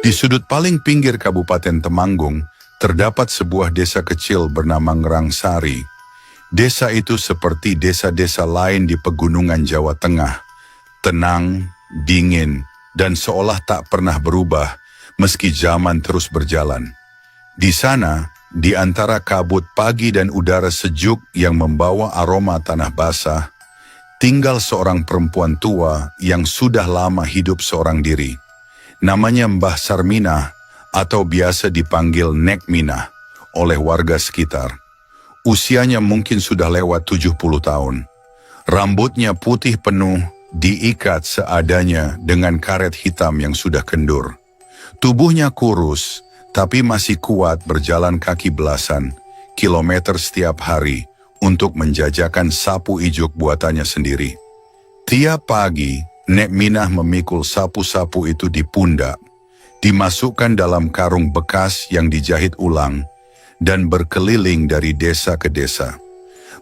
Di sudut paling pinggir Kabupaten Temanggung, terdapat sebuah desa kecil bernama Ngerangsari. Desa itu seperti desa-desa lain di pegunungan Jawa Tengah, tenang, dingin, dan seolah tak pernah berubah meski zaman terus berjalan. Di sana, di antara kabut pagi dan udara sejuk yang membawa aroma tanah basah, tinggal seorang perempuan tua yang sudah lama hidup seorang diri. Namanya Mbah Sarminah atau biasa dipanggil Nek Minah oleh warga sekitar. Usianya mungkin sudah lewat 70 tahun. Rambutnya putih penuh, diikat seadanya dengan karet hitam yang sudah kendur. Tubuhnya kurus, tapi masih kuat berjalan kaki belasan kilometer setiap hari untuk menjajakan sapu ijuk buatannya sendiri. Tiap pagi, Nek Minah memikul sapu-sapu itu di pundak, dimasukkan dalam karung bekas yang dijahit ulang, dan berkeliling dari desa ke desa.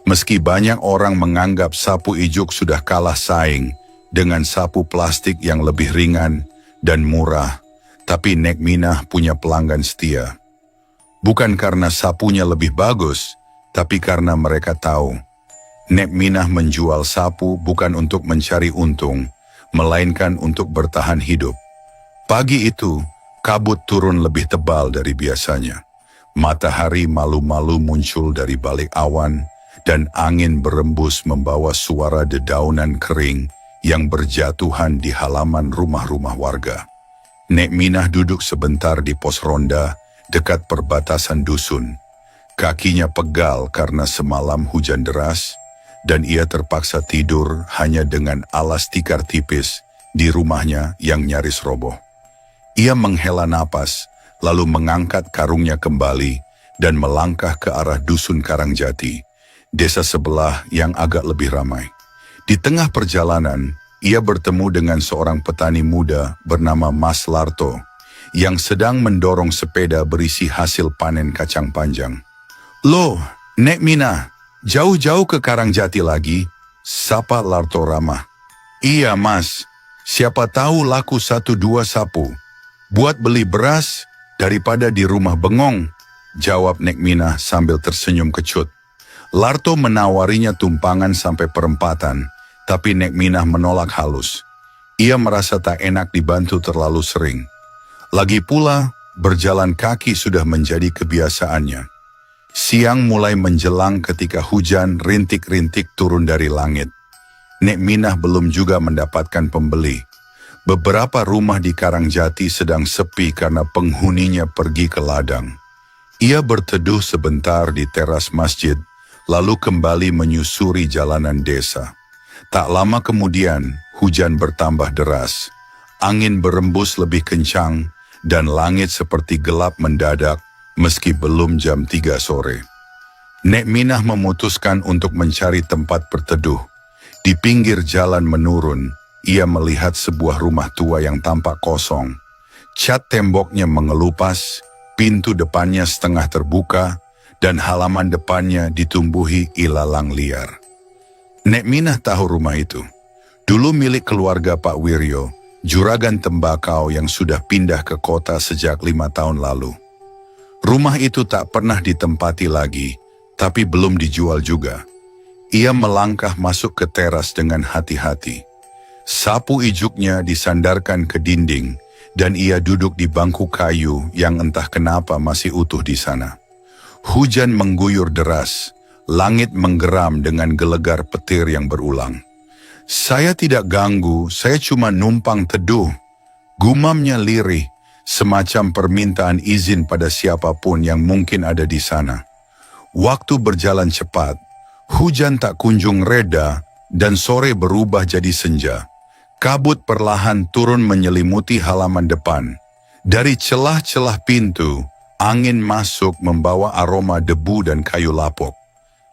Meski banyak orang menganggap sapu ijuk sudah kalah saing dengan sapu plastik yang lebih ringan dan murah, tapi Nek Minah punya pelanggan setia. Bukan karena sapunya lebih bagus, tapi karena mereka tahu, Nek Minah menjual sapu bukan untuk mencari untung, melainkan untuk bertahan hidup. Pagi itu, kabut turun lebih tebal dari biasanya. Matahari malu-malu muncul dari balik awan, dan angin berembus membawa suara dedaunan kering yang berjatuhan di halaman rumah-rumah warga. Nek Minah duduk sebentar di pos ronda dekat perbatasan dusun. Kakinya pegal karena semalam hujan deras, dan ia terpaksa tidur hanya dengan alas tikar tipis di rumahnya yang nyaris roboh. Ia menghela napas, lalu mengangkat karungnya kembali dan melangkah ke arah dusun Karangjati, desa sebelah yang agak lebih ramai. Di tengah perjalanan, ia bertemu dengan seorang petani muda bernama Mas Larto, yang sedang mendorong sepeda berisi hasil panen kacang panjang. "Loh, Nek Minah, jauh-jauh ke Karangjati lagi?" sapa Larto ramah. "Iya Mas, siapa tahu laku 1-2 sapu. Buat beli beras daripada di rumah bengong," jawab Nek Minah sambil tersenyum kecut. Larto menawarinya tumpangan sampai perempatan, tapi Nek Minah menolak halus. Ia merasa tak enak dibantu terlalu sering. Lagi pula, berjalan kaki sudah menjadi kebiasaannya. Siang mulai menjelang ketika hujan rintik-rintik turun dari langit. Nek Minah belum juga mendapatkan pembeli. Beberapa rumah di Karangjati sedang sepi karena penghuninya pergi ke ladang. Ia berteduh sebentar di teras masjid, lalu kembali menyusuri jalanan desa. Tak lama kemudian, hujan bertambah deras. Angin berembus lebih kencang, dan langit seperti gelap mendadak meski belum jam 3 sore. Nek Minah memutuskan untuk mencari tempat berteduh. Di pinggir jalan menurun, ia melihat sebuah rumah tua yang tampak kosong. Cat temboknya mengelupas, pintu depannya setengah terbuka, dan halaman depannya ditumbuhi ilalang liar. Nek Minah tahu rumah itu. Dulu milik keluarga Pak Wiryo, juragan tembakau yang sudah pindah ke kota sejak 5 tahun lalu. Rumah itu tak pernah ditempati lagi, tapi belum dijual juga. Ia melangkah masuk ke teras dengan hati-hati. Sapu ijuknya disandarkan ke dinding, dan ia duduk di bangku kayu yang entah kenapa masih utuh di sana. Hujan mengguyur deras, langit menggeram dengan gelegar petir yang berulang. "Saya tidak ganggu, saya cuma numpang teduh," gumamnya lirih, semacam permintaan izin pada siapapun yang mungkin ada di sana. Waktu berjalan cepat, hujan tak kunjung reda, dan sore berubah jadi senja. Kabut perlahan turun menyelimuti halaman depan. Dari celah-celah pintu, angin masuk membawa aroma debu dan kayu lapuk.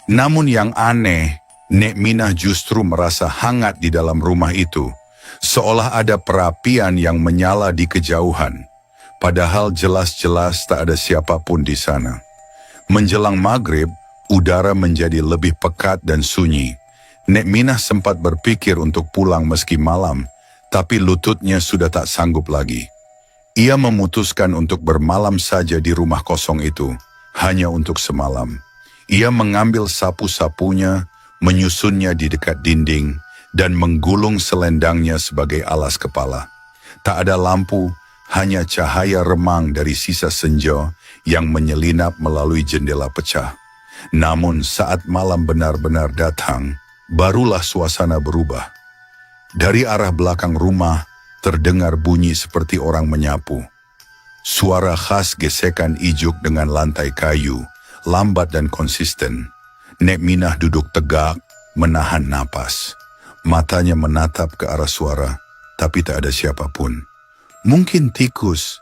Namun yang aneh, Nek Minah justru merasa hangat di dalam rumah itu, seolah ada perapian yang menyala di kejauhan. Padahal jelas-jelas tak ada siapapun di sana. Menjelang maghrib, udara menjadi lebih pekat dan sunyi. Nek Minah sempat berpikir untuk pulang meski malam, tapi lututnya sudah tak sanggup lagi. Ia memutuskan untuk bermalam saja di rumah kosong itu, hanya untuk semalam. Ia mengambil sapu-sapunya, menyusunnya di dekat dinding, dan menggulung selendangnya sebagai alas kepala. Tak ada lampu, hanya cahaya remang dari sisa senja yang menyelinap melalui jendela pecah. Namun saat malam benar-benar datang, barulah suasana berubah. Dari arah belakang rumah, terdengar bunyi seperti orang menyapu. Suara khas gesekan ijuk dengan lantai kayu, lambat dan konsisten. Nek Minah duduk tegak, menahan napas. Matanya menatap ke arah suara, tapi tak ada siapapun. Mungkin tikus,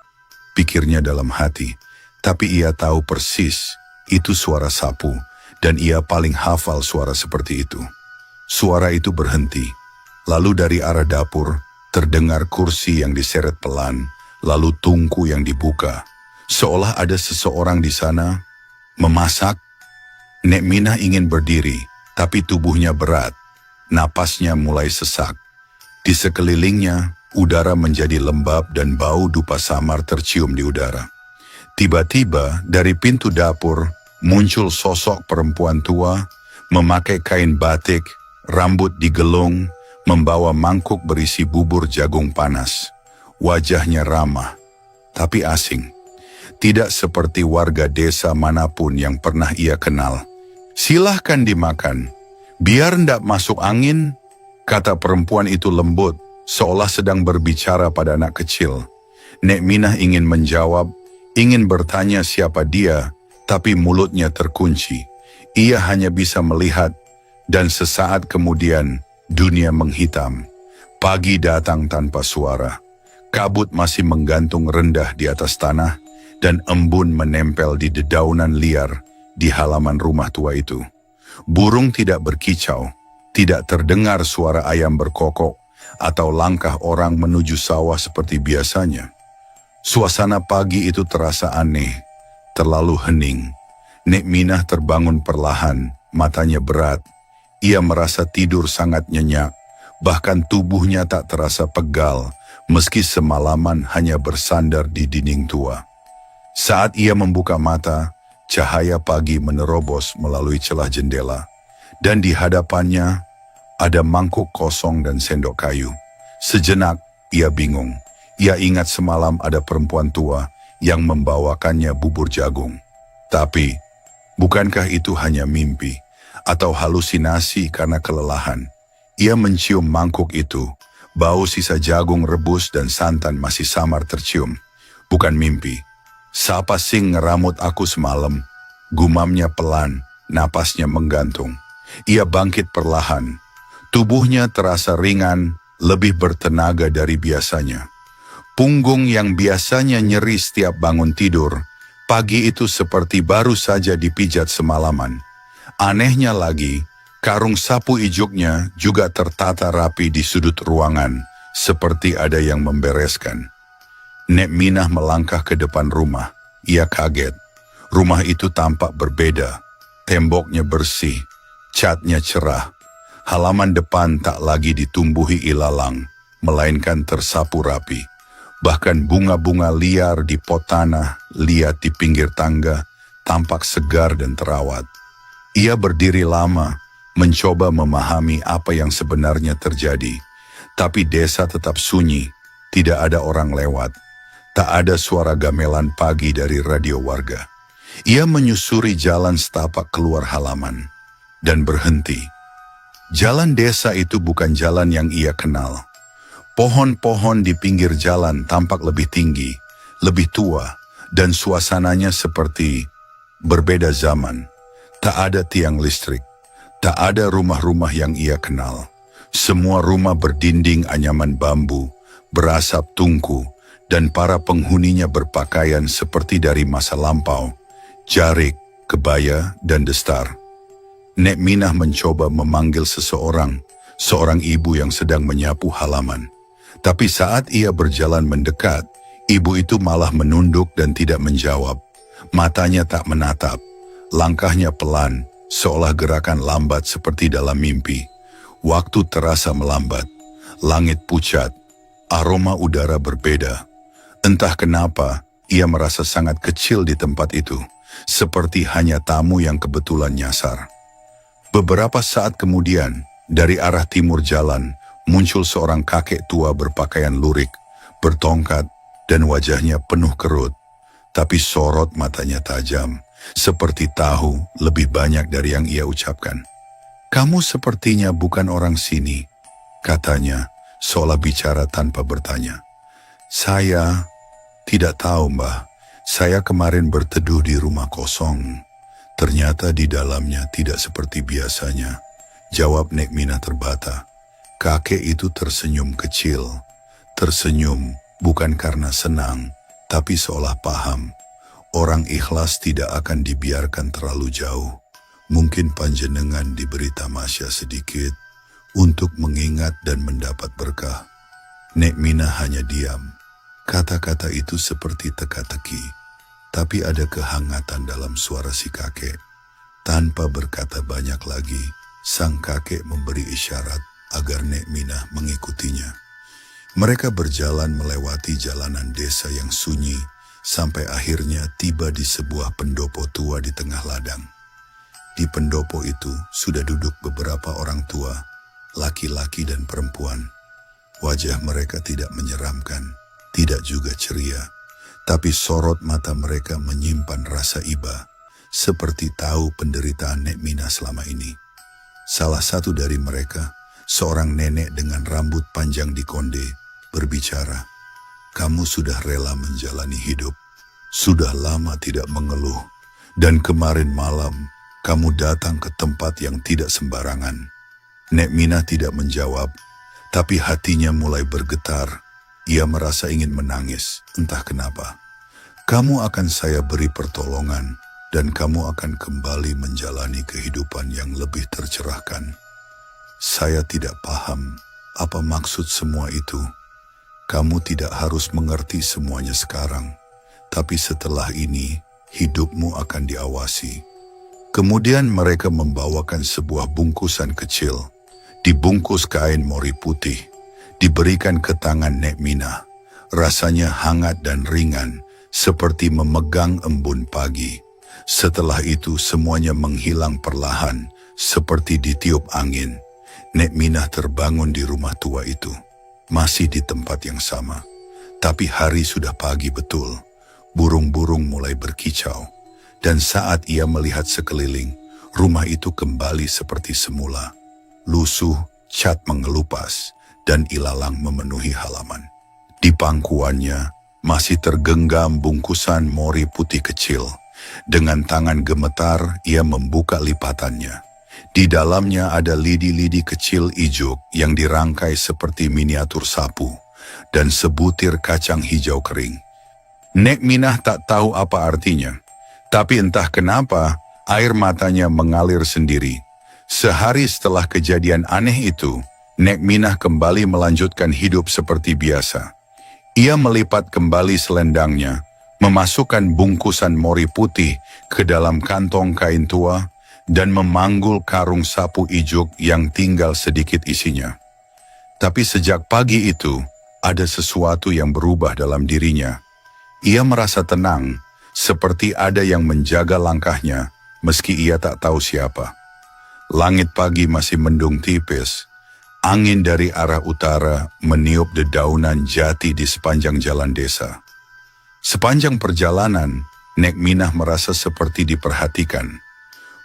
pikirnya dalam hati, tapi ia tahu persis itu suara sapu, dan ia paling hafal suara seperti itu. Suara itu berhenti, lalu dari arah dapur, terdengar kursi yang diseret pelan, lalu tungku yang dibuka. Seolah ada seseorang di sana, memasak. Nek Minah ingin berdiri, tapi tubuhnya berat. Napasnya mulai sesak. Di sekelilingnya, udara menjadi lembab dan bau dupa samar tercium di udara. Tiba-tiba, dari pintu dapur, muncul sosok perempuan tua, memakai kain batik, rambut digelung, membawa mangkuk berisi bubur jagung panas. Wajahnya ramah, tapi asing. Tidak seperti warga desa manapun yang pernah ia kenal. "Silahkan dimakan, biar ndak masuk angin," kata perempuan itu lembut, seolah sedang berbicara pada anak kecil. Nek Minah ingin menjawab, ingin bertanya siapa dia, tapi mulutnya terkunci. Ia hanya bisa melihat, dan sesaat kemudian, dunia menghitam. Pagi datang tanpa suara. Kabut masih menggantung rendah di atas tanah, dan embun menempel di dedaunan liar di halaman rumah tua itu. Burung tidak berkicau, tidak terdengar suara ayam berkokok, atau langkah orang menuju sawah seperti biasanya. Suasana pagi itu terasa aneh, terlalu hening. Nek Minah terbangun perlahan, matanya berat. Ia merasa tidur sangat nyenyak, bahkan tubuhnya tak terasa pegal, meski semalaman hanya bersandar di dinding tua. Saat ia membuka mata, cahaya pagi menerobos melalui celah jendela, dan di hadapannya ada mangkuk kosong dan sendok kayu. Sejenak ia bingung. Ia ingat semalam ada perempuan tua yang membawakannya bubur jagung. Tapi, bukankah itu hanya mimpi atau halusinasi karena kelelahan? Ia mencium mangkuk itu, bau sisa jagung rebus dan santan masih samar tercium. Bukan mimpi. "Siapa sing ngeramut aku semalam?" Gumamnya pelan, napasnya menggantung. Ia bangkit perlahan. Tubuhnya terasa ringan, lebih bertenaga dari biasanya. Punggung yang biasanya nyeri setiap bangun tidur, pagi itu seperti baru saja dipijat semalaman. Anehnya lagi, karung sapu ijuknya juga tertata rapi di sudut ruangan, seperti ada yang membereskan. Nek Minah melangkah ke depan rumah. Ia kaget. Rumah itu tampak berbeda. Temboknya bersih, catnya cerah. Halaman depan tak lagi ditumbuhi ilalang, melainkan tersapu rapi. Bahkan bunga-bunga liar di pot tanah, liat di pinggir tangga, tampak segar dan terawat. Ia berdiri lama, mencoba memahami apa yang sebenarnya terjadi. Tapi desa tetap sunyi, tidak ada orang lewat. Tak ada suara gamelan pagi dari radio warga. Ia menyusuri jalan setapak keluar halaman, dan berhenti. Jalan desa itu bukan jalan yang ia kenal. Pohon-pohon di pinggir jalan tampak lebih tinggi, lebih tua, dan suasananya seperti berbeda zaman. Tak ada tiang listrik, tak ada rumah-rumah yang ia kenal. Semua rumah berdinding anyaman bambu, berasap tungku, dan para penghuninya berpakaian seperti dari masa lampau, jarik, kebaya, dan destar. Nek Minah mencoba memanggil seseorang, seorang ibu yang sedang menyapu halaman. Tapi saat ia berjalan mendekat, ibu itu malah menunduk dan tidak menjawab. Matanya tak menatap, langkahnya pelan, seolah gerakan lambat seperti dalam mimpi. Waktu terasa melambat, langit pucat, aroma udara berbeda. Entah kenapa, ia merasa sangat kecil di tempat itu, seperti hanya tamu yang kebetulan nyasar. Beberapa saat kemudian, dari arah timur jalan, muncul seorang kakek tua berpakaian lurik, bertongkat, dan wajahnya penuh kerut. Tapi sorot matanya tajam, seperti tahu lebih banyak dari yang ia ucapkan. "Kamu sepertinya bukan orang sini," katanya, seolah bicara tanpa bertanya. "Saya tidak tahu, Mbah. Saya kemarin berteduh di rumah kosong. Ternyata di dalamnya tidak seperti biasanya," jawab Nek Minah terbata. Kakek itu tersenyum kecil. Tersenyum bukan karena senang, tapi seolah paham. Orang ikhlas tidak akan dibiarkan terlalu jauh. Mungkin panjenengan diberi tamasya sedikit untuk mengingat dan mendapat berkah. Nek Minah hanya diam. Kata-kata itu seperti teka-teki, tapi ada kehangatan dalam suara si kakek. Tanpa berkata banyak lagi, sang kakek memberi isyarat agar Nek Minah mengikutinya. Mereka berjalan melewati jalanan desa yang sunyi, sampai akhirnya tiba di sebuah pendopo tua di tengah ladang. Di pendopo itu sudah duduk beberapa orang tua, laki-laki dan perempuan. Wajah mereka tidak menyeramkan, tidak juga ceria, tapi sorot mata mereka menyimpan rasa iba, seperti tahu penderitaan Nek Minah selama ini. Salah satu dari mereka, seorang nenek dengan rambut panjang dikonde, berbicara, "Kamu sudah rela menjalani hidup, sudah lama tidak mengeluh, dan kemarin malam kamu datang ke tempat yang tidak sembarangan." Nek Minah tidak menjawab, tapi hatinya mulai bergetar. Ia merasa ingin menangis, entah kenapa. "Kamu akan saya beri pertolongan, dan kamu akan kembali menjalani kehidupan yang lebih tercerahkan. Saya tidak paham apa maksud semua itu. Kamu tidak harus mengerti semuanya sekarang, tapi setelah ini hidupmu akan diawasi." Kemudian mereka membawakan sebuah bungkusan kecil, dibungkus kain mori putih, diberikan ke tangan Nek Minah. Rasanya hangat dan ringan, seperti memegang embun pagi. Setelah itu semuanya menghilang perlahan, seperti ditiup angin. Nek Minah terbangun di rumah tua itu, masih di tempat yang sama. Tapi hari sudah pagi betul, burung-burung mulai berkicau. Dan saat ia melihat sekeliling, rumah itu kembali seperti semula. Lusuh, cat mengelupas, dan ilalang memenuhi halaman. Di pangkuannya masih tergenggam bungkusan mori putih kecil. Dengan tangan gemetar, ia membuka lipatannya. Di dalamnya ada lidi-lidi kecil ijuk yang dirangkai seperti miniatur sapu, dan sebutir kacang hijau kering. Nek Minah tak tahu apa artinya, tapi entah kenapa air matanya mengalir sendiri. Sehari setelah kejadian aneh itu, Nek Minah kembali melanjutkan hidup seperti biasa. Ia melipat kembali selendangnya, memasukkan bungkusan mori putih ke dalam kantong kain tua, dan memanggul karung sapu ijuk yang tinggal sedikit isinya. Tapi sejak pagi itu, ada sesuatu yang berubah dalam dirinya. Ia merasa tenang, seperti ada yang menjaga langkahnya, meski ia tak tahu siapa. Langit pagi masih mendung tipis. Angin dari arah utara meniup dedaunan jati di sepanjang jalan desa. Sepanjang perjalanan, Nek Minah merasa seperti diperhatikan.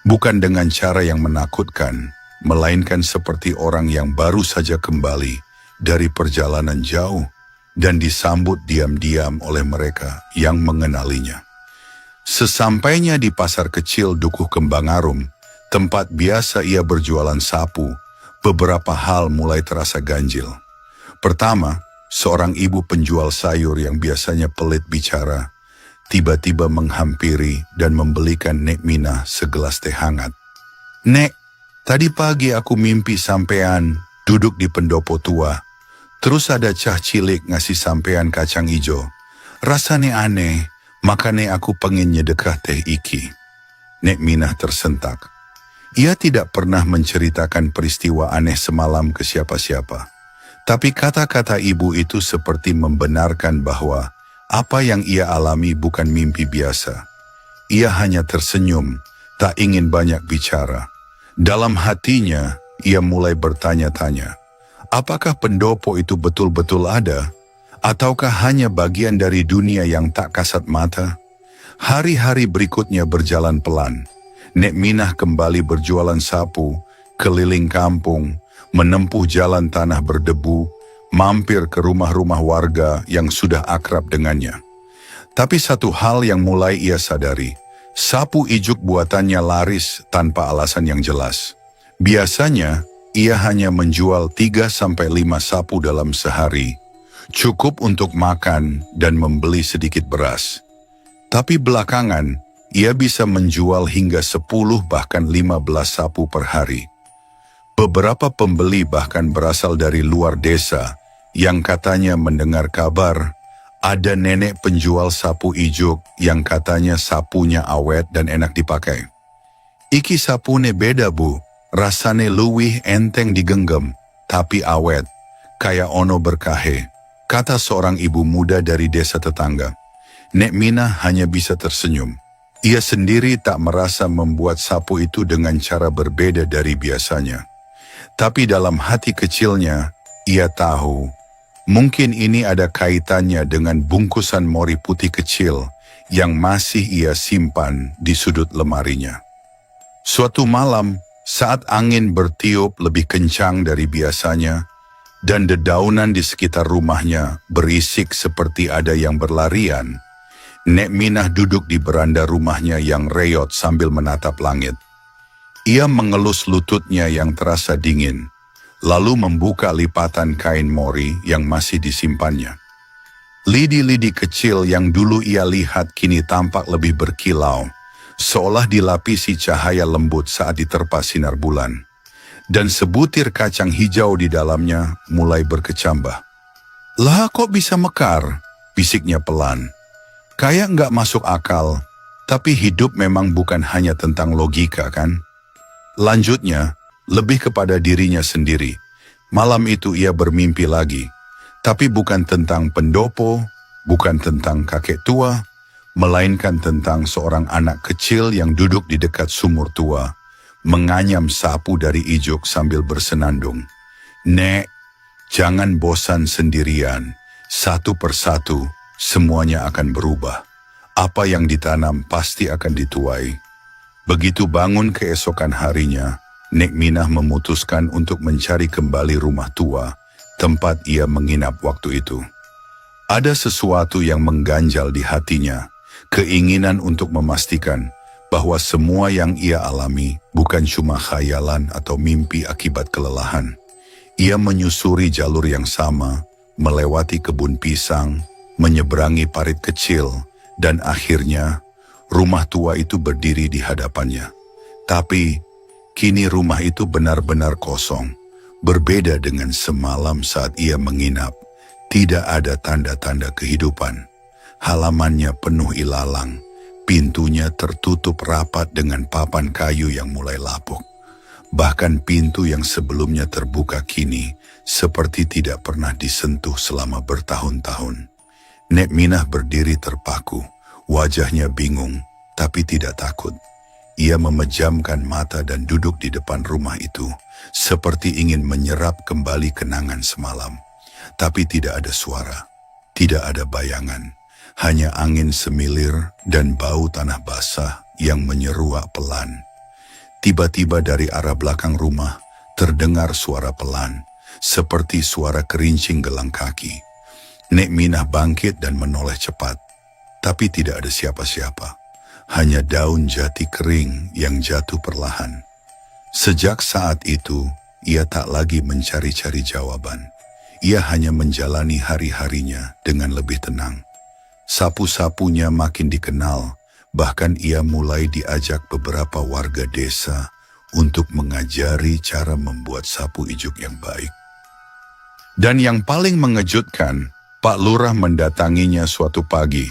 Bukan dengan cara yang menakutkan, melainkan seperti orang yang baru saja kembali dari perjalanan jauh dan disambut diam-diam oleh mereka yang mengenalinya. Sesampainya di pasar kecil Dukuh Kembang Arum, tempat biasa ia berjualan sapu, beberapa hal mulai terasa ganjil. Pertama, seorang ibu penjual sayur yang biasanya pelit bicara, tiba-tiba menghampiri dan membelikan Nek Minah segelas teh hangat. "Nek, tadi pagi aku mimpi sampean duduk di pendopo tua. Terus ada cah cilik ngasih sampean kacang ijo. Rasanya aneh, makanya aku pengen nyedekah teh iki." Nek Minah tersentak. Ia tidak pernah menceritakan peristiwa aneh semalam ke siapa-siapa. Tapi kata-kata ibu itu seperti membenarkan bahwa Apa yang ia alami bukan mimpi biasa. Ia hanya tersenyum, tak ingin banyak bicara. Dalam hatinya, ia mulai bertanya-tanya, apakah pendopo itu betul-betul ada? Ataukah hanya bagian dari dunia yang tak kasat mata? Hari-hari berikutnya berjalan pelan. Nek Minah kembali berjualan sapu, keliling kampung, menempuh jalan tanah berdebu, mampir ke rumah-rumah warga yang sudah akrab dengannya. Tapi satu hal yang mulai ia sadari, sapu ijuk buatannya laris tanpa alasan yang jelas. Biasanya, ia hanya menjual 3-5 sapu dalam sehari, cukup untuk makan dan membeli sedikit beras. Tapi belakangan, ia bisa menjual hingga 10 bahkan 15 sapu per hari. Beberapa pembeli bahkan berasal dari luar desa yang katanya mendengar kabar ada nenek penjual sapu ijuk yang katanya sapunya awet dan enak dipakai. Iki sapune beda bu, rasane luwih enteng digenggam, tapi awet, kayak ono berkahe, kata seorang ibu muda dari desa tetangga. Nek Minah hanya bisa tersenyum. Ia sendiri tak merasa membuat sapu itu dengan cara berbeda dari biasanya. Tapi dalam hati kecilnya, ia tahu, mungkin ini ada kaitannya dengan bungkusan mori putih kecil yang masih ia simpan di sudut lemarinya. Suatu malam, saat angin bertiup lebih kencang dari biasanya, dan dedaunan di sekitar rumahnya berisik seperti ada yang berlarian, Nek Minah duduk di beranda rumahnya yang reot sambil menatap langit. Ia mengelus lututnya yang terasa dingin, lalu membuka lipatan kain mori yang masih disimpannya. Lidi-lidi kecil yang dulu ia lihat kini tampak lebih berkilau, seolah dilapisi cahaya lembut saat diterpa sinar bulan. Dan sebutir kacang hijau di dalamnya mulai berkecambah. Lah kok bisa mekar? Bisiknya pelan. Kayak nggak masuk akal, tapi hidup memang bukan hanya tentang logika kan? Lanjutnya, lebih kepada dirinya sendiri. Malam itu ia bermimpi lagi, tapi bukan tentang pendopo, bukan tentang kakek tua, melainkan tentang seorang anak kecil yang duduk di dekat sumur tua, menganyam sapu dari ijuk sambil bersenandung. Nek, jangan bosan sendirian, satu persatu. Semuanya akan berubah. Apa yang ditanam pasti akan dituai. Begitu bangun keesokan harinya, Nek Minah memutuskan untuk mencari kembali rumah tua, tempat ia menginap waktu itu. Ada sesuatu yang mengganjal di hatinya, keinginan untuk memastikan bahwa semua yang ia alami bukan cuma khayalan atau mimpi akibat kelelahan. Ia menyusuri jalur yang sama, melewati kebun pisang, menyeberangi parit kecil, dan akhirnya rumah tua itu berdiri di hadapannya. Tapi kini rumah itu benar-benar kosong, berbeda dengan semalam saat ia menginap. Tidak ada tanda-tanda kehidupan. Halamannya penuh ilalang, pintunya tertutup rapat dengan papan kayu yang mulai lapuk. Bahkan pintu yang sebelumnya terbuka kini seperti tidak pernah disentuh selama bertahun-tahun. Nek Minah berdiri terpaku, wajahnya bingung, tapi tidak takut. Ia memejamkan mata dan duduk di depan rumah itu, seperti ingin menyerap kembali kenangan semalam. Tapi tidak ada suara, tidak ada bayangan, hanya angin semilir dan bau tanah basah yang menyeruak pelan. Tiba-tiba dari arah belakang rumah, terdengar suara pelan, seperti suara kerincing gelang kaki. Nek Minah bangkit dan menoleh cepat, tapi tidak ada siapa-siapa. Hanya daun jati kering yang jatuh perlahan. Sejak saat itu, ia tak lagi mencari-cari jawaban. Ia hanya menjalani hari-harinya dengan lebih tenang. Sapu-sapunya makin dikenal, bahkan ia mulai diajak beberapa warga desa untuk mengajari cara membuat sapu ijuk yang baik. Dan yang paling mengejutkan, Pak Lurah mendatanginya suatu pagi.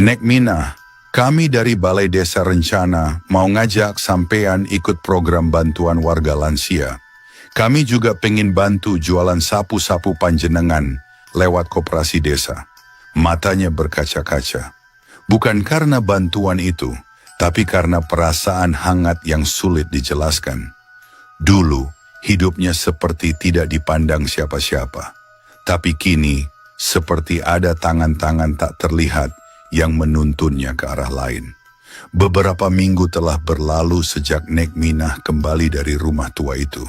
Nek Minah, kami dari Balai Desa Rencana mau ngajak sampean ikut program bantuan warga lansia. Kami juga pengen bantu jualan sapu-sapu panjenengan lewat koperasi desa. Matanya berkaca-kaca. Bukan karena bantuan itu, tapi karena perasaan hangat yang sulit dijelaskan. Dulu, hidupnya seperti tidak dipandang siapa-siapa. Tapi kini, seperti ada tangan-tangan tak terlihat yang menuntunnya ke arah lain. Beberapa minggu telah berlalu sejak Nek Minah kembali dari rumah tua itu.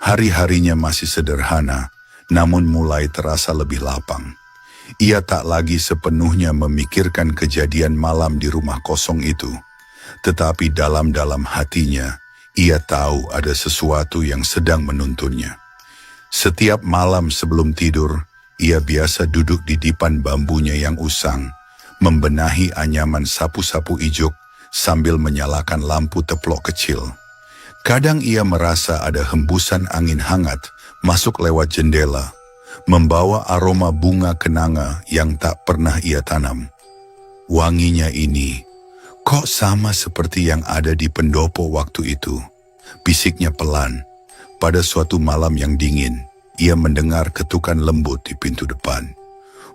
Hari-harinya masih sederhana, namun mulai terasa lebih lapang. Ia tak lagi sepenuhnya memikirkan kejadian malam di rumah kosong itu. Tetapi dalam-dalam hatinya, ia tahu ada sesuatu yang sedang menuntunnya. Setiap malam sebelum tidur, ia biasa duduk di dipan bambunya yang usang, membenahi anyaman sapu-sapu ijuk sambil menyalakan lampu teplok kecil. Kadang ia merasa ada hembusan angin hangat masuk lewat jendela, membawa aroma bunga kenanga yang tak pernah ia tanam. Wanginya ini, kok sama seperti yang ada di pendopo waktu itu? Bisiknya pelan. Pada suatu malam yang dingin, ia mendengar ketukan lembut di pintu depan.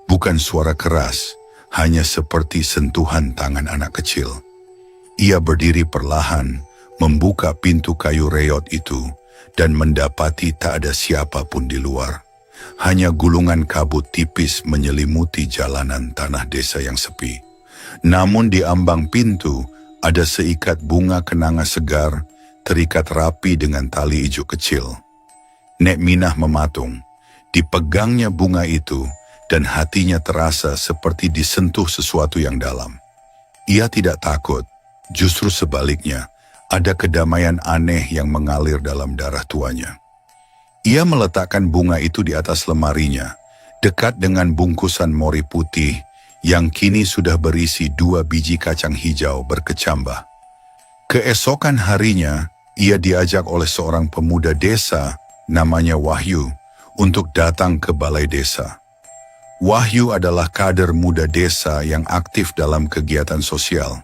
Bukan suara keras, hanya seperti sentuhan tangan anak kecil. Ia berdiri perlahan, membuka pintu kayu reot itu, dan mendapati tak ada siapapun di luar. Hanya gulungan kabut tipis menyelimuti jalanan tanah desa yang sepi. Namun di ambang pintu ada seikat bunga kenanga segar terikat rapi dengan tali ijuk kecil. Nek Minah mematung, dipegangnya bunga itu dan hatinya terasa seperti disentuh sesuatu yang dalam. Ia tidak takut, justru sebaliknya ada kedamaian aneh yang mengalir dalam darah tuanya. Ia meletakkan bunga itu di atas lemarinya, dekat dengan bungkusan mori putih yang kini sudah berisi 2 biji kacang hijau berkecambah. Keesokan harinya, ia diajak oleh seorang pemuda desa namanya Wahyu untuk datang ke balai desa. Wahyu adalah kader muda desa yang aktif dalam kegiatan sosial.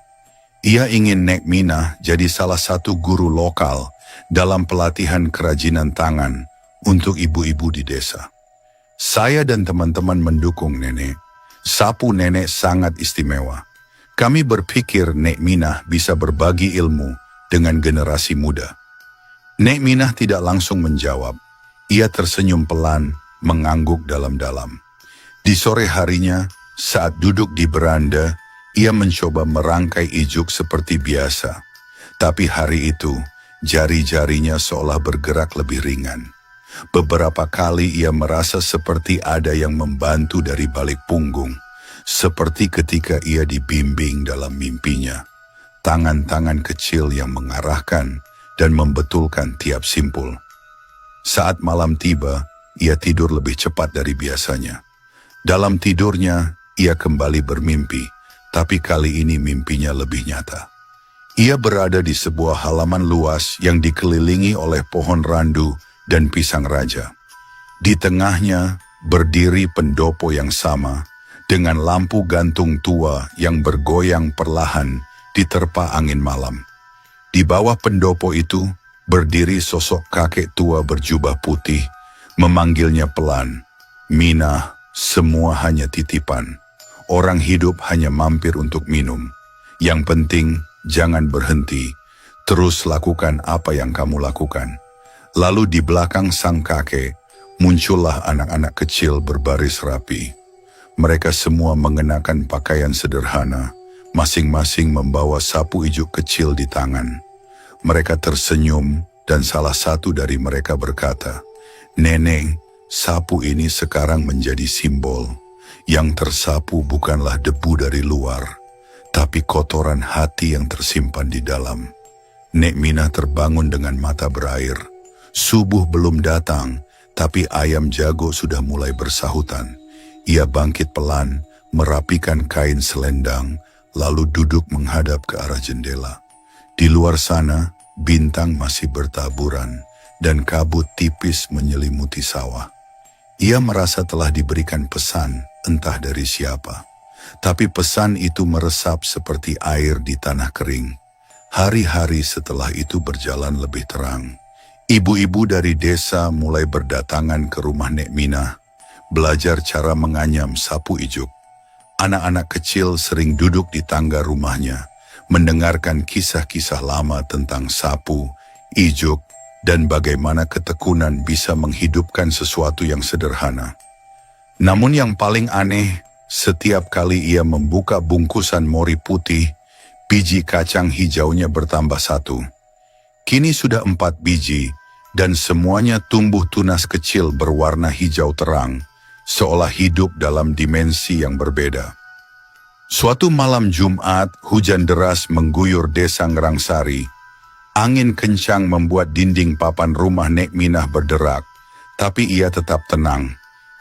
Ia ingin Nek Minah jadi salah satu guru lokal dalam pelatihan kerajinan tangan untuk ibu-ibu di desa. Saya dan teman-teman mendukung nenek. Sapu nenek sangat istimewa. Kami berpikir Nek Minah bisa berbagi ilmu dengan generasi muda. Nek Minah tidak langsung menjawab. Ia tersenyum pelan, mengangguk dalam-dalam. Di sore harinya, saat duduk di beranda, ia mencoba merangkai ijuk seperti biasa. Tapi hari itu, jari-jarinya seolah bergerak lebih ringan. Beberapa kali ia merasa seperti ada yang membantu dari balik punggung, seperti ketika ia dibimbing dalam mimpinya. Tangan-tangan kecil yang mengarahkan dan membetulkan tiap simpul. Saat malam tiba, ia tidur lebih cepat dari biasanya. Dalam tidurnya, ia kembali bermimpi, tapi kali ini mimpinya lebih nyata. Ia berada di sebuah halaman luas yang dikelilingi oleh pohon randu dan pisang raja. Di tengahnya berdiri pendopo yang sama dengan lampu gantung tua yang bergoyang perlahan diterpa angin malam. Di bawah pendopo itu berdiri sosok kakek tua berjubah putih, memanggilnya pelan, "Minah, semua hanya titipan. Orang hidup hanya mampir untuk minum. Yang penting jangan berhenti, terus lakukan apa yang kamu lakukan." Lalu di belakang sang kakek, muncullah anak-anak kecil berbaris rapi. Mereka semua mengenakan pakaian sederhana, masing-masing membawa sapu ijuk kecil di tangan. Mereka tersenyum dan salah satu dari mereka berkata, "Nenek, sapu ini sekarang menjadi simbol. Yang tersapu bukanlah debu dari luar, tapi kotoran hati yang tersimpan di dalam." Nek Minah terbangun dengan mata berair. Subuh belum datang, tapi ayam jago sudah mulai bersahutan. Ia bangkit pelan, merapikan kain selendang, lalu duduk menghadap ke arah jendela. Di luar sana, bintang masih bertaburan, dan kabut tipis menyelimuti sawah. Ia merasa telah diberikan pesan, entah dari siapa. Tapi pesan itu meresap seperti air di tanah kering. Hari-hari setelah itu berjalan lebih terang. Ibu-ibu dari desa mulai berdatangan ke rumah Nek Minah, belajar cara menganyam sapu ijuk. Anak-anak kecil sering duduk di tangga rumahnya, mendengarkan kisah-kisah lama tentang sapu, ijuk, dan bagaimana ketekunan bisa menghidupkan sesuatu yang sederhana. Namun yang paling aneh, setiap kali ia membuka bungkusan mori putih, biji kacang hijaunya bertambah 1. Kini sudah 4 biji, dan semuanya tumbuh tunas kecil berwarna hijau terang, seolah hidup dalam dimensi yang berbeda. Suatu malam Jumat, hujan deras mengguyur desa Ngerangsari. Angin kencang membuat dinding papan rumah Nek Minah berderak, tapi ia tetap tenang.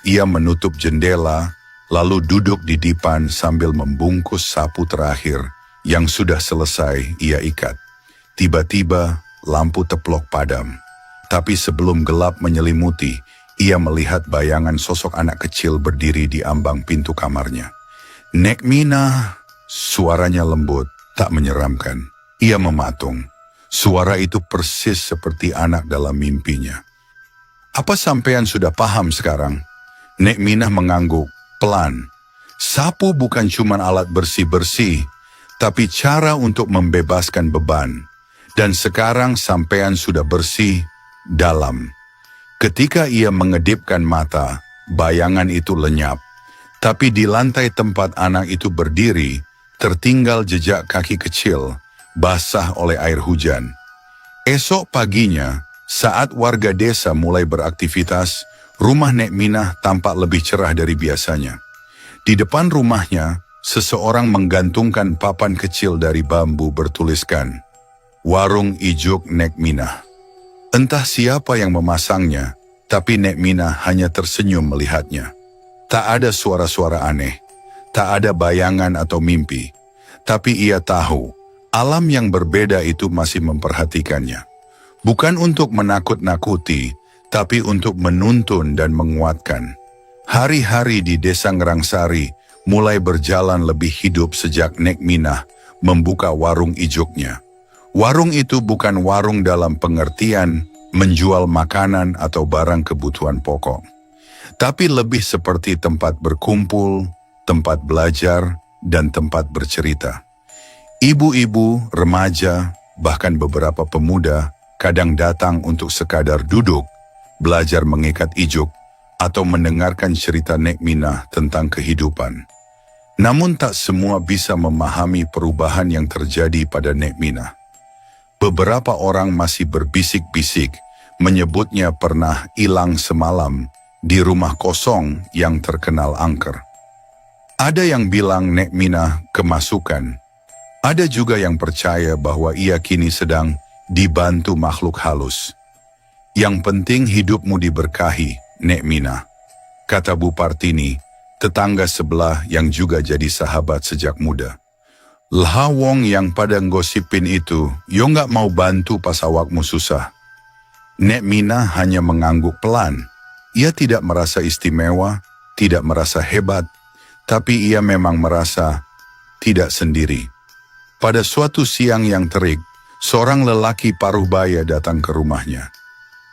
Ia menutup jendela, lalu duduk di dipan sambil membungkus sapu terakhir yang sudah selesai ia ikat. Tiba-tiba, lampu teplok padam. Tapi sebelum gelap menyelimuti, ia melihat bayangan sosok anak kecil berdiri di ambang pintu kamarnya. Nek Minah, suaranya lembut, tak menyeramkan. Ia mematung. Suara itu persis seperti anak dalam mimpinya. Apa sampean sudah paham sekarang? Nek Minah mengangguk, pelan. Sapu bukan cuma alat bersih-bersih, tapi cara untuk membebaskan beban. Dan sekarang sampean sudah bersih, dalam. Ketika ia mengedipkan mata, bayangan itu lenyap. Tapi di lantai tempat anak itu berdiri, tertinggal jejak kaki kecil, basah oleh air hujan. Esok paginya, saat warga desa mulai beraktivitas, rumah Nek Minah tampak lebih cerah dari biasanya. Di depan rumahnya, seseorang menggantungkan papan kecil dari bambu bertuliskan, "Warung Ijuk Nek Minah." Entah siapa yang memasangnya, tapi Nek Minah hanya tersenyum melihatnya. Tak ada suara-suara aneh, tak ada bayangan atau mimpi, tapi ia tahu alam yang berbeda itu masih memperhatikannya. Bukan untuk menakut-nakuti, tapi untuk menuntun dan menguatkan. Hari-hari di desa Ngerangsari mulai berjalan lebih hidup sejak Nek Minah membuka warung ijuknya. Warung itu bukan warung dalam pengertian menjual makanan atau barang kebutuhan pokok, tapi lebih seperti tempat berkumpul, tempat belajar, dan tempat bercerita. Ibu-ibu, remaja, bahkan beberapa pemuda kadang datang untuk sekadar duduk, belajar mengikat ijuk, atau mendengarkan cerita Nek Minah tentang kehidupan. Namun tak semua bisa memahami perubahan yang terjadi pada Nek Minah. Beberapa orang masih berbisik-bisik, menyebutnya pernah hilang semalam di rumah kosong yang terkenal angker. Ada yang bilang Nek Minah kemasukan. Ada juga yang percaya bahwa ia kini sedang dibantu makhluk halus. Yang penting hidupmu diberkahi, Nek Minah, kata Bu Partini, tetangga sebelah yang juga jadi sahabat sejak muda. Lah wong yang pada ngosipin itu, yo nggak mau bantu pas awakmu susah. Nek Minah hanya mengangguk pelan. Ia tidak merasa istimewa, tidak merasa hebat, tapi ia memang merasa tidak sendiri. Pada suatu siang yang terik, seorang lelaki paruh baya datang ke rumahnya.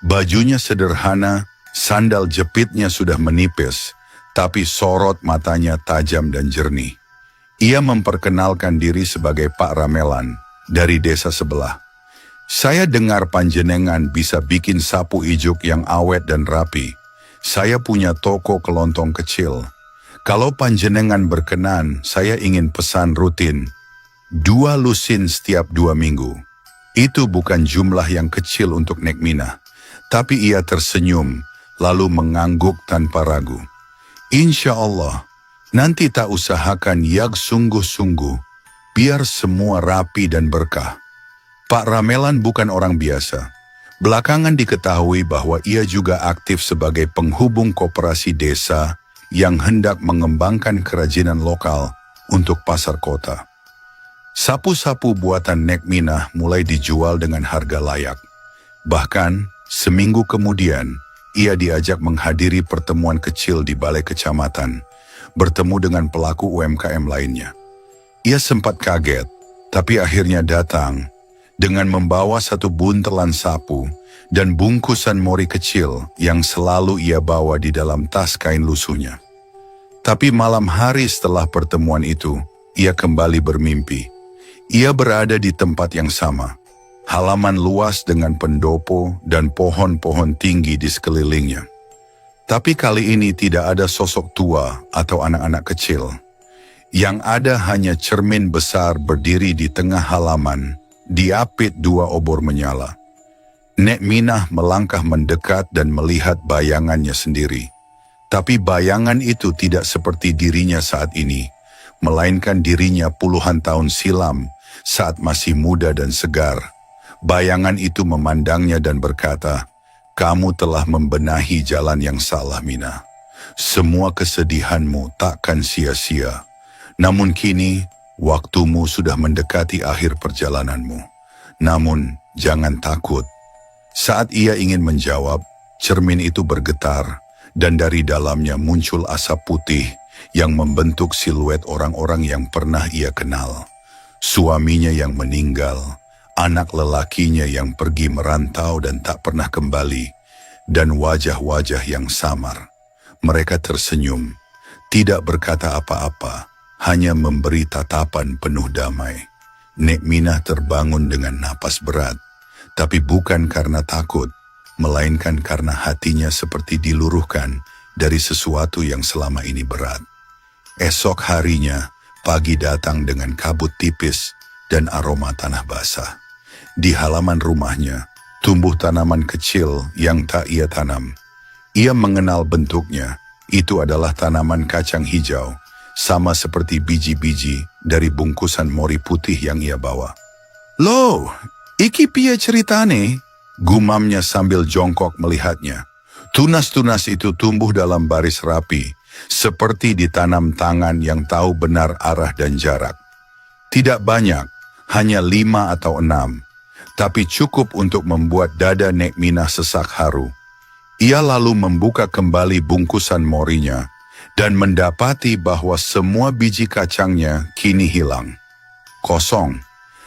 Bajunya sederhana, sandal jepitnya sudah menipis, tapi sorot matanya tajam dan jernih. Ia memperkenalkan diri sebagai Pak Ramelan dari desa sebelah. Saya dengar panjenengan bisa bikin sapu ijuk yang awet dan rapi. Saya punya toko kelontong kecil. Kalau panjenengan berkenan, saya ingin pesan rutin 2 lusin setiap 2 minggu. Itu bukan jumlah yang kecil untuk Nek Minah, tapi ia tersenyum, lalu mengangguk tanpa ragu. Insya Allah, nanti tak usahakan yang sungguh-sungguh, biar semua rapi dan berkah. Pak Ramelan bukan orang biasa. Belakangan diketahui bahwa ia juga aktif sebagai penghubung koperasi desa yang hendak mengembangkan kerajinan lokal untuk pasar kota. Sapu-sapu buatan Nek Minah mulai dijual dengan harga layak. Bahkan, seminggu kemudian, ia diajak menghadiri pertemuan kecil di balai kecamatan, bertemu dengan pelaku UMKM lainnya. Ia sempat kaget, tapi akhirnya datang dengan membawa 1 buntelan sapu dan bungkusan mori kecil yang selalu ia bawa di dalam tas kain lusuhnya. Tapi malam hari setelah pertemuan itu, ia kembali bermimpi. Ia berada di tempat yang sama. Halaman luas dengan pendopo dan pohon-pohon tinggi di sekelilingnya. Tapi kali ini tidak ada sosok tua atau anak-anak kecil. Yang ada hanya cermin besar berdiri di tengah halaman, diapit 2 obor menyala. Nek Minah melangkah mendekat dan melihat bayangannya sendiri. Tapi bayangan itu tidak seperti dirinya saat ini, melainkan dirinya puluhan tahun silam saat masih muda dan segar. Bayangan itu memandangnya dan berkata, "Kamu telah membenahi jalan yang salah, Minah. Semua kesedihanmu takkan sia-sia. Namun kini, waktumu sudah mendekati akhir perjalananmu. Namun, jangan takut." Saat ia ingin menjawab, cermin itu bergetar, dan dari dalamnya muncul asap putih yang membentuk siluet orang-orang yang pernah ia kenal. Suaminya yang meninggal, anak lelakinya yang pergi merantau dan tak pernah kembali, dan wajah-wajah yang samar. Mereka tersenyum, tidak berkata apa-apa, hanya memberi tatapan penuh damai. Nek Minah terbangun dengan napas berat, tapi bukan karena takut, melainkan karena hatinya seperti diluruhkan dari sesuatu yang selama ini berat. Esok harinya, pagi datang dengan kabut tipis dan aroma tanah basah. Di halaman rumahnya, tumbuh tanaman kecil yang tak ia tanam. Ia mengenal bentuknya, itu adalah tanaman kacang hijau, sama seperti biji-biji dari bungkusan mori putih yang ia bawa. "Loh, iki piye ceritane?" gumamnya sambil jongkok melihatnya. Tunas-tunas itu tumbuh dalam baris rapi, seperti ditanam tangan yang tahu benar arah dan jarak. Tidak banyak, hanya 5 atau 6, tapi cukup untuk membuat dada Nek Minah sesak haru. Ia lalu membuka kembali bungkusan morinya, dan mendapati bahwa semua biji kacangnya kini hilang. Kosong.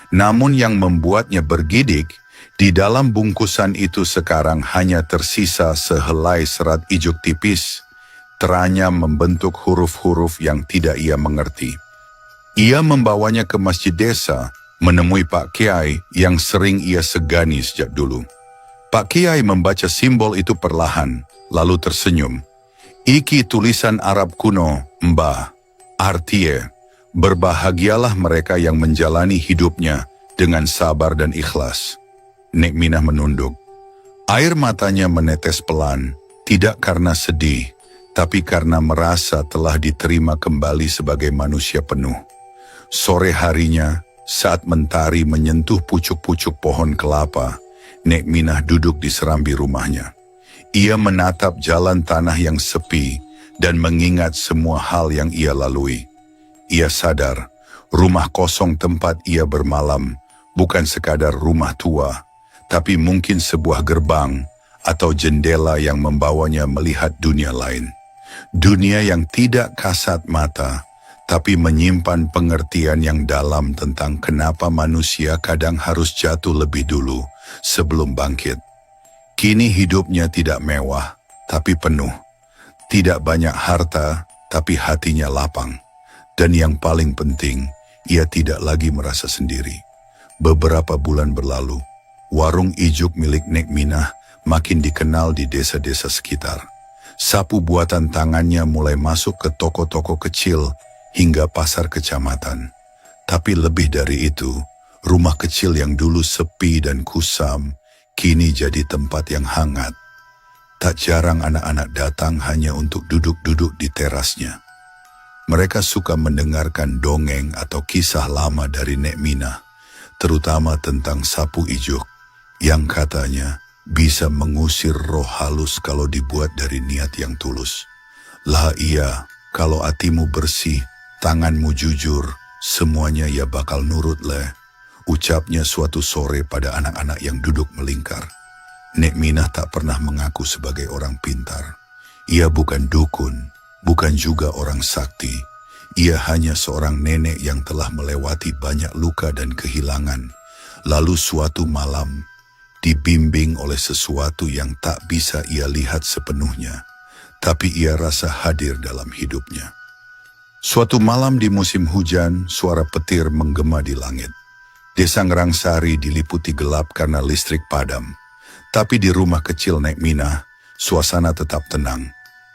Namun yang membuatnya bergidik, di dalam bungkusan itu sekarang hanya tersisa sehelai serat ijuk tipis, teranyam membentuk huruf-huruf yang tidak ia mengerti. Ia membawanya ke masjid desa, menemui Pak Kiai yang sering ia segani sejak dulu. Pak Kiai membaca simbol itu perlahan, lalu tersenyum. "Iki tulisan Arab kuno, Mbah. Artinya, berbahagialah mereka yang menjalani hidupnya dengan sabar dan ikhlas." Nek Minah menunduk. Air matanya menetes pelan, tidak karena sedih, tapi karena merasa telah diterima kembali sebagai manusia penuh. Sore harinya, saat mentari menyentuh pucuk-pucuk pohon kelapa, Nek Minah duduk di serambi rumahnya. Ia menatap jalan tanah yang sepi dan mengingat semua hal yang ia lalui. Ia sadar, rumah kosong tempat ia bermalam bukan sekadar rumah tua, tapi mungkin sebuah gerbang atau jendela yang membawanya melihat dunia lain. Dunia yang tidak kasat mata, tapi menyimpan pengertian yang dalam tentang kenapa manusia kadang harus jatuh lebih dulu sebelum bangkit. Kini hidupnya tidak mewah, tapi penuh. Tidak banyak harta, tapi hatinya lapang. Dan yang paling penting, ia tidak lagi merasa sendiri. Beberapa bulan berlalu, warung ijuk milik Nek Minah makin dikenal di desa-desa sekitar. Sapu buatan tangannya mulai masuk ke toko-toko kecil hingga pasar kecamatan. Tapi lebih dari itu, rumah kecil yang dulu sepi dan kusam, kini jadi tempat yang hangat. Tak jarang anak-anak datang hanya untuk duduk-duduk di terasnya. Mereka suka mendengarkan dongeng atau kisah lama dari Nek Minah, terutama tentang sapu ijuk, yang katanya bisa mengusir roh halus kalau dibuat dari niat yang tulus. Lah iya, kalau hatimu bersih, tanganmu jujur, semuanya ya bakal nurut leh, ucapnya suatu sore pada anak-anak yang duduk melingkar. Nek Minah tak pernah mengaku sebagai orang pintar. Ia bukan dukun, bukan juga orang sakti. Ia hanya seorang nenek yang telah melewati banyak luka dan kehilangan. Lalu suatu malam, dibimbing oleh sesuatu yang tak bisa ia lihat sepenuhnya, tapi ia rasa hadir dalam hidupnya. Suatu malam di musim hujan, suara petir menggema di langit. Desa Ngerangsari diliputi gelap karena listrik padam. Tapi di rumah kecil Nek Minah, suasana tetap tenang.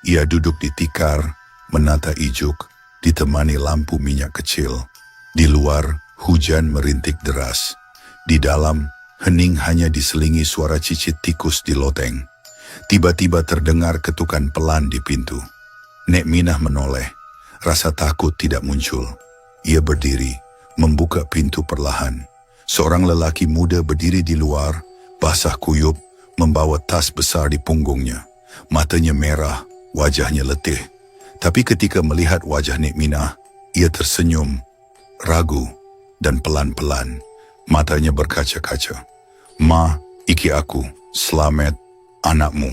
Ia duduk di tikar, menata ijuk, ditemani lampu minyak kecil. Di luar, hujan merintik deras. Di dalam, hening hanya diselingi suara cicit tikus di loteng. Tiba-tiba terdengar ketukan pelan di pintu. Nek Minah menoleh. Rasa takut tidak muncul. Ia berdiri, membuka pintu perlahan. Seorang lelaki muda berdiri di luar, basah kuyup, membawa tas besar di punggungnya. Matanya merah, wajahnya letih. Tapi ketika melihat wajah Nek Minah, ia tersenyum, ragu, dan pelan-pelan. Matanya berkaca-kaca. "Ma, iki aku, Slamet, anakmu."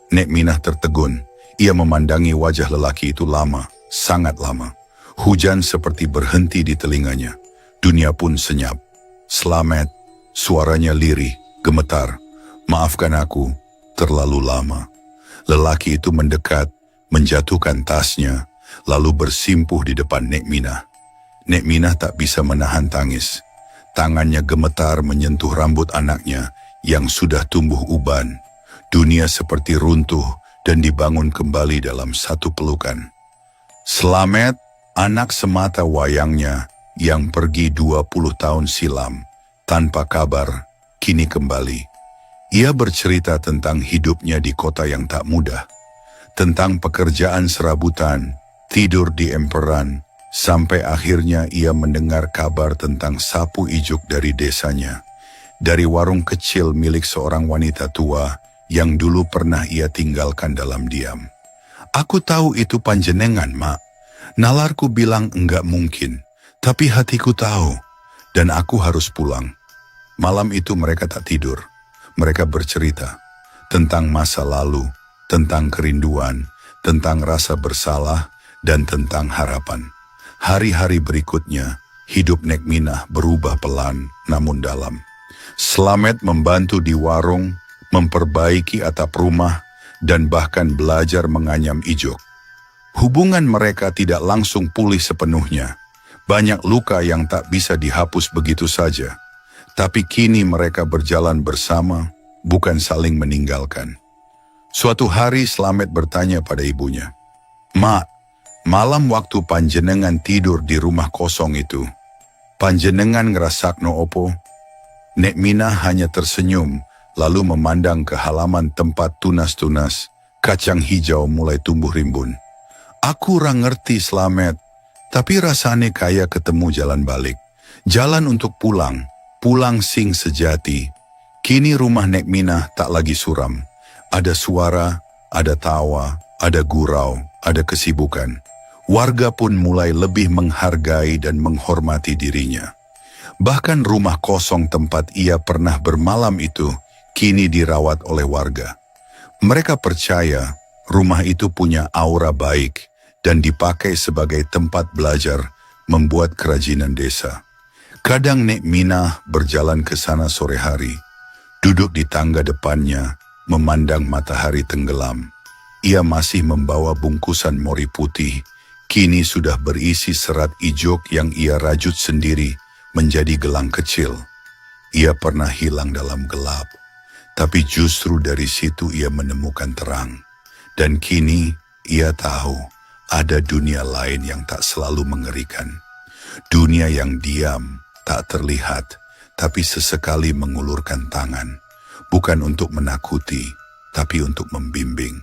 Nek Minah tertegun. Ia memandangi wajah lelaki itu lama, sangat lama. Hujan seperti berhenti di telinganya. Dunia pun senyap. "Slamet," suaranya lirih, gemetar. "Maafkan aku, terlalu lama." Lelaki itu mendekat, menjatuhkan tasnya, lalu bersimpuh di depan Nek Minah. Nek Minah tak bisa menahan tangis. Tangannya gemetar menyentuh rambut anaknya yang sudah tumbuh uban. Dunia seperti runtuh dan dibangun kembali dalam satu pelukan. Slamet, anak semata wayangnya yang pergi 20 tahun silam, tanpa kabar, kini kembali. Ia bercerita tentang hidupnya di kota yang tak mudah, tentang pekerjaan serabutan, tidur di emperan, sampai akhirnya ia mendengar kabar tentang sapu ijuk dari desanya, dari warung kecil milik seorang wanita tua yang dulu pernah ia tinggalkan dalam diam. "Aku tahu itu panjenengan, Mak. Nalarku bilang enggak mungkin, tapi hatiku tahu, dan aku harus pulang." Malam itu mereka tak tidur. Mereka bercerita tentang masa lalu, tentang kerinduan, tentang rasa bersalah, dan tentang harapan. Hari-hari berikutnya, hidup Nek Minah berubah pelan namun dalam. Slamet membantu di warung, memperbaiki atap rumah, dan bahkan belajar menganyam ijuk. Hubungan mereka tidak langsung pulih sepenuhnya. Banyak luka yang tak bisa dihapus begitu saja. Tapi kini mereka berjalan bersama, bukan saling meninggalkan. Suatu hari Slamet bertanya pada ibunya, "Mak, malam waktu panjenengan tidur di rumah kosong itu, panjenengan ngerasakno opo?" Nek Minah hanya tersenyum, lalu memandang ke halaman tempat tunas-tunas, kacang hijau mulai tumbuh rimbun. "Aku ora ngerti, Slamet, tapi rasane kaya ketemu jalan balik. Jalan untuk pulang, pulang sing sejati." Kini rumah Nek Minah tak lagi suram. Ada suara, ada tawa, ada gurau, ada kesibukan. Warga pun mulai lebih menghargai dan menghormati dirinya. Bahkan rumah kosong tempat ia pernah bermalam itu kini dirawat oleh warga. Mereka percaya rumah itu punya aura baik dan dipakai sebagai tempat belajar membuat kerajinan desa. Kadang Nek Minah berjalan ke sana sore hari, duduk di tangga depannya, memandang matahari tenggelam. Ia masih membawa bungkusan mori putih, kini sudah berisi serat ijuk yang ia rajut sendiri menjadi gelang kecil. Ia pernah hilang dalam gelap, tapi justru dari situ ia menemukan terang. Dan kini ia tahu ada dunia lain yang tak selalu mengerikan. Dunia yang diam, tak terlihat, tapi sesekali mengulurkan tangan. Bukan untuk menakuti, tapi untuk membimbing.